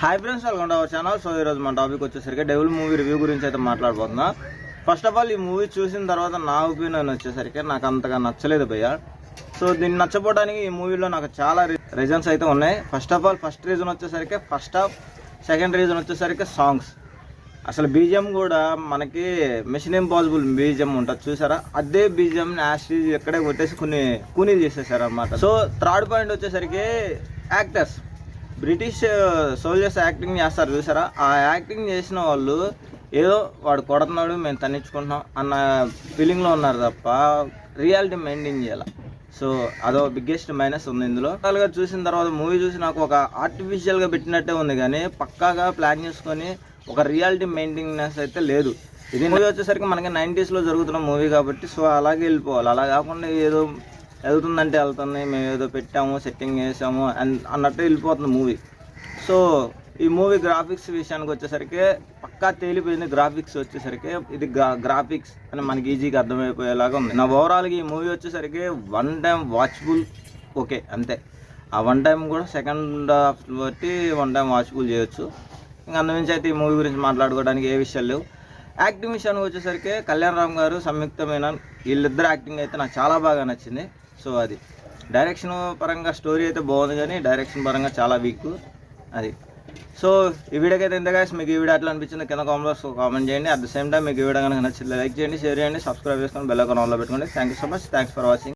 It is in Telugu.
Hi friends, welcome to our channel. So ఈరోజు మన టాపిక్ వచ్చేసరికి డెవిల్ మూవీ రివ్యూ గురించి అయితే మాట్లాడబోతున్నా. ఫస్ట్ ఆఫ్ ఆల్ ఈ మూవీ చూసిన తర్వాత నా ఒపీనియన్ వచ్చేసరికి నాకు అంతగా నచ్చలేదు భయ్య. సో దీన్ని నచ్చపోవడానికి ఈ మూవీలో నాకు చాలా రీజన్స్ అయితే ఉన్నాయి. First of all first reason వచ్చేసరికి ఫస్ట్ హాఫ్, సెకండ్ రీజన్ వచ్చేసరికి సాంగ్స్. అసలు బీజిఎం కూడా మనకి మిషన్ ఇంపాసిబుల్ బీజిఎం ఉంటుంది చూసారా, అదే బీజిఎం యాస్టీజ్ ఎక్కడే కొట్టేసి కూనీ చేసేసారు అనమాట. సో థర్డ్ పాయింట్ వచ్చేసరికి యాక్టర్స్. బ్రిటిష్ సోల్జర్స్ యాక్టింగ్ చేస్తారు చూసారా, ఆ యాక్టింగ్ చేసిన వాళ్ళు ఏదో వాడు కొడుతున్నాడు మేము తన్నించుకుంటున్నాం అన్న ఫీలింగ్లో ఉన్నారు తప్ప రియాలిటీ మెయింటైన్ చేయాలి. సో అదో బిగ్గెస్ట్ మైనస్ ఉంది ఇందులో. టోటల్గా చూసిన తర్వాత మూవీ చూసి నాకు ఒక ఆర్టిఫిషియల్గా పెట్టినట్టే ఉంది, కానీ పక్కాగా ప్లాన్ చేసుకొని ఒక రియాలిటీ మెయింటెనెన్స్ అయితే లేదు. ఇది మూవీ వచ్చేసరికి మనకి 90s జరుగుతున్న మూవీ కాబట్టి సో అలాగే వెళ్ళిపోవాలి. అలా కాకుండా ఏదో వెళ్తుందంటే వెళ్తుంది, మేము ఏదో పెట్టాము సెట్టింగ్ చేసాము అన్నట్టు వెళ్ళిపోతుంది మూవీ. సో ఈ మూవీ గ్రాఫిక్స్ విషయానికి వచ్చేసరికి పక్కా తేలిపోయింది. గ్రాఫిక్స్ వచ్చేసరికి ఇది గ్రాఫిక్స్ అని మనకి ఈజీగా అర్థమైపోయేలాగా ఉంది. నా ఓవరాల్గా ఈ మూవీ వచ్చేసరికి వన్ టైం వాచబుల్, ఓకే అంతే. ఆ వన్ టైం కూడా సెకండ్ హాఫ్ బట్టి వన్ టైం వాచబుల్ చేయొచ్చు. ఇంకా అందుమించి అయితే ఈ మూవీ గురించి మాట్లాడుకోవడానికి ఏ విషయాలు లేవు. యాక్టింగ్ విషయానికి వచ్చేసరికి కళ్యాణ్ రామ్ గారు, సంయుక్త మీనన్ వీళ్ళిద్దరు యాక్టింగ్ అయితే నాకు చాలా బాగా నచ్చింది. సో అది డైరెక్షన్ పరంగా స్టోరీ అయితే బాగుంది, కానీ డైరెక్షన్ పరంగా చాలా వీక్ అది. సో ఈ వీడియోకి అయితే ఎంత గాయ్స్, మీకు ఈ వీడియో అట్లా అనిపించింది కింద కామెంట్స్ కామెంట్ చేయండి. అట్ ద సేమ్ టైం మీకు ఈ వీడియో కనుక నచ్చితే లైక్ చేయండి, షేర్ చేయండి, సబ్స్క్రైబ్ చేసుకొని బెల్ ఐకాన్ ఆన్లో పెట్టుకోండి. Thank you so much, thanks for watching.